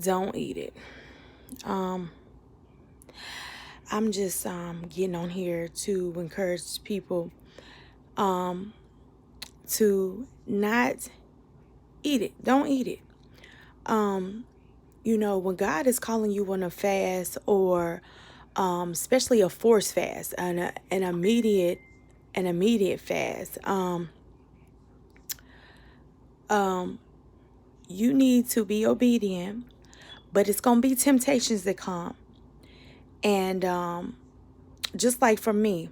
don't eat it. I'm just getting on here to encourage people to not eat it. Don't eat it. When God is calling you on a fast, or especially a forced fast, an immediate fast, you need to be obedient, but it's gonna be temptations that come. And just like for me,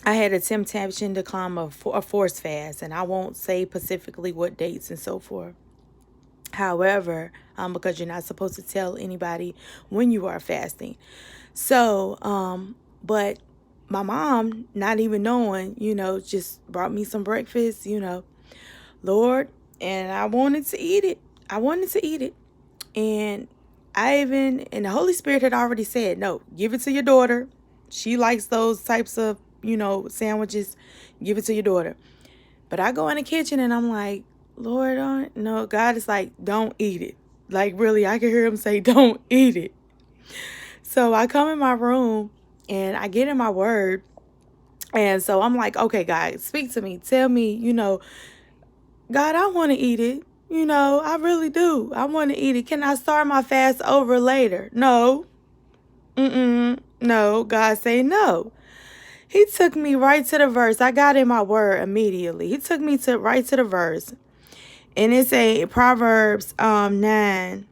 I had a temptation to come a forced fast, and I won't say specifically what dates and so forth. However, because you're not supposed to tell anybody when you are fasting. So, but my mom, not even knowing, just brought me some breakfast, Lord, and I wanted to eat it. And and the Holy Spirit had already said, no, give it to your daughter. She likes those types of, sandwiches. Give it to your daughter. But I go in the kitchen and I'm like, Lord, no, God is like, don't eat it. Like, really, I can hear him say, don't eat it. So I come in my room and I get in my word. And so I'm like, okay, God, speak to me. Tell me, God, I want to eat it. I really do. I want to eat it. Can I start my fast over later? No. No. God say no. He took me right to the verse. I got in my word immediately. He took me right to the verse. And it's a Proverbs 9.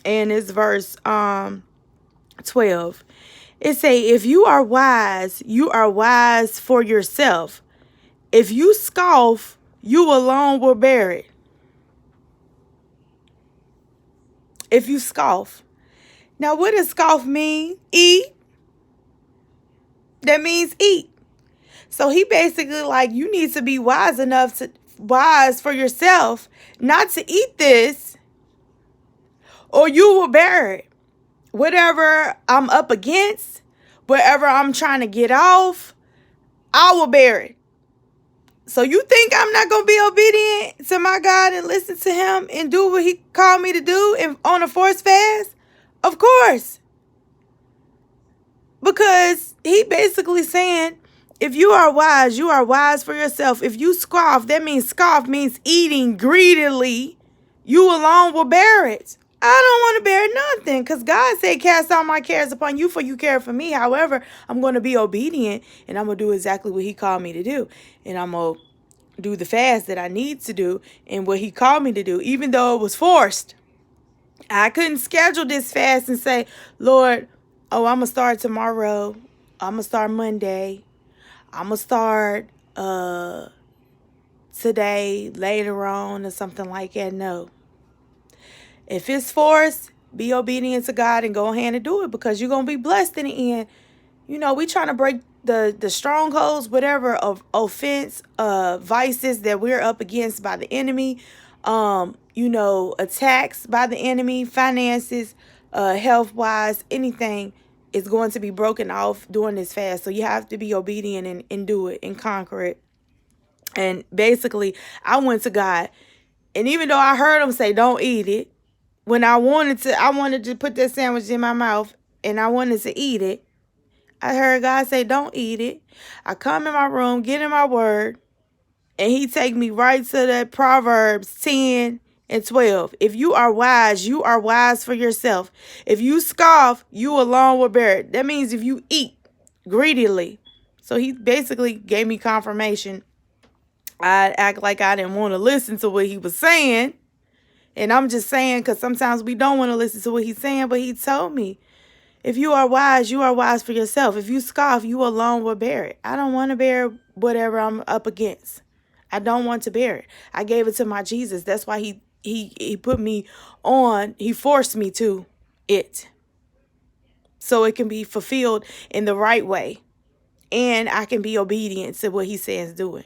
And it's verse 12. It say, if you are wise for yourself. If you scoff, you alone will bear it. If you scoff. Now, what does scoff mean? Eat. That means eat. So he basically like, you need to be wise for yourself not to eat this, or you will bear it. Whatever I'm up against, whatever I'm trying to get off, I will bear it. So you think I'm not going to be obedient to my God and listen to him and do what he called me to do on a forced fast? Of course. Because he basically saying, if you are wise for yourself. If you scoff means eating greedily. You alone will bear it. I don't want to bear nothing, because God said, cast all my cares upon you, for you care for me. However, I'm going to be obedient, and I'm going to do exactly what he called me to do. And I'm going to do the fast that I need to do and what he called me to do, even though it was forced. I couldn't schedule this fast and say, Lord, I'm going to start tomorrow. I'm going to start Monday. I'm going to start today, later on, or something like that. No. If it's forced, be obedient to God and go ahead and do it, because you're going to be blessed in the end. We trying to break the strongholds, whatever, of offense, vices that we're up against by the enemy, attacks by the enemy, finances, health-wise, anything is going to be broken off during this fast. So you have to be obedient and do it and conquer it. And basically, I went to God, and even though I heard him say, don't eat it, when I wanted to put that sandwich in my mouth and I wanted to eat it, I heard God say, don't eat it. I come in my room, get in my word, and he take me right to that Proverbs 10 and 12. If you are wise for yourself. If you scoff, you alone will bear it. That means if you eat greedily. So he basically gave me confirmation. I'd act like I didn't want to listen to what he was saying. And I'm just saying, because sometimes we don't want to listen to what he's saying, but he told me, if you are wise for yourself. If you scoff, you alone will bear it. I don't want to bear whatever I'm up against. I don't want to bear it. I gave it to my Jesus. That's why he put me on. He forced me to it, so it can be fulfilled in the right way, and I can be obedient to what he says doing.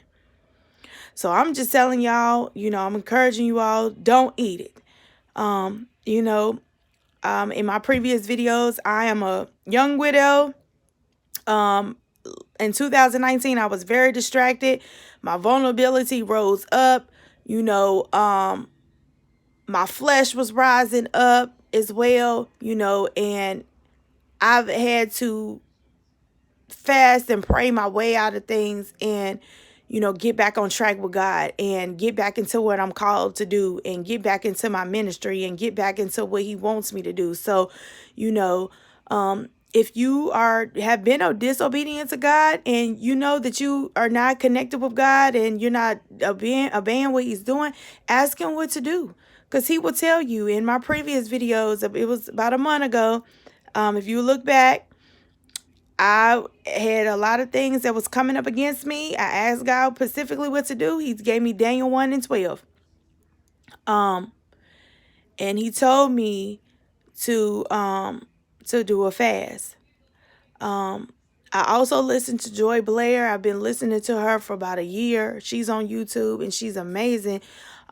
So I'm just telling y'all, I'm encouraging you all, don't eat it. In my previous videos, I am a young widow. In 2019, I was very distracted. My vulnerability rose up. My flesh was rising up as well, and I've had to fast and pray my way out of things, and get back on track with God, and get back into what I'm called to do, and get back into my ministry, and get back into what he wants me to do. So if you have been disobedient to God, and you know that you are not connected with God, and you're not obeying what he's doing, ask him what to do, because he will tell you. In my previous videos, it was about a month ago, if you look back, I had a lot of things that was coming up against me. I asked God specifically what to do. He gave me Daniel 1 and 12. And he told me to do a fast. I also listened to Joy Blair. I've been listening to her for about a year. She's on YouTube and she's amazing.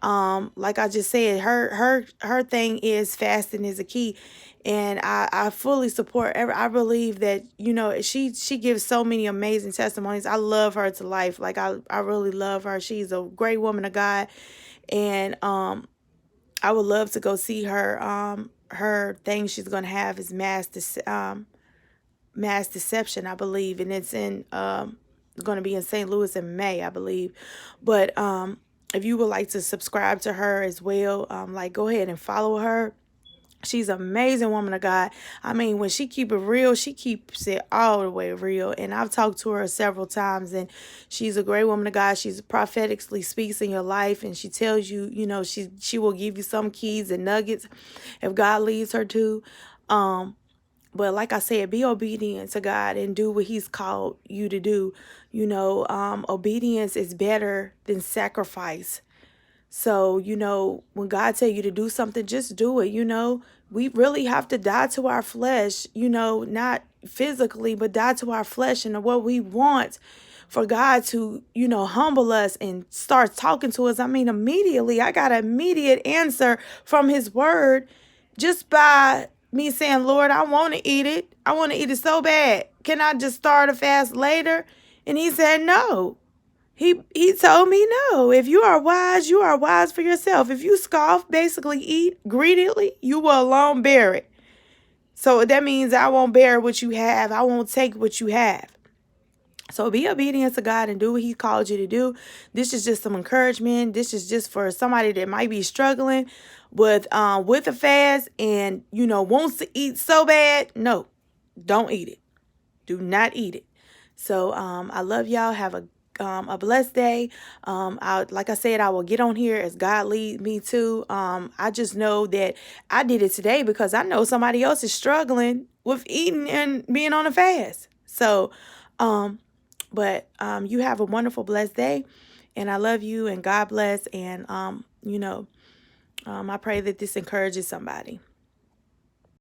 Like I just said, her thing is fasting is a key, and I fully support. I believe that she gives so many amazing testimonies. I love her to life. Like I really love her. She's a great woman of God, and I would love to go see her. Her thing she's gonna have is mass deception, I believe, and it's in going to be in St. Louis in May, I believe. But if you would like to subscribe to her as well, go ahead and follow her. She's an amazing woman of God. I mean, when she keep it real, she keeps it all the way real. And I've talked to her several times, and she's a great woman of God. She's prophetically speaks in your life, and she tells you, she will give you some keys and nuggets if God leads her to. But like I said, be obedient to God and do what he's called you to do. Obedience is better than sacrifice. So, when God tell you to do something, just do it. We really have to die to our flesh, not physically, but die to our flesh and what we want for God to, humble us and start talking to us. I mean, immediately, I got an immediate answer from his word just by me saying, Lord, I want to eat it. I want to eat it so bad. Can I just start a fast later? And he said, no. He told me, no. If you are wise for yourself. If you scoff, basically eat greedily, you will alone bear it. So that means I won't bear what you have. I won't take what you have. So be obedient to God and do what he called you to do. This is just some encouragement. This is just for somebody that might be struggling with a fast and, wants to eat so bad. No, don't eat it. Do not eat it. So I love y'all. Have a blessed day. Like I said, I will get on here as God leads me to. I just know that I did it today because I know somebody else is struggling with eating and being on a fast. So, but you have a wonderful, blessed day, and I love you, and God bless, and I pray that this encourages somebody.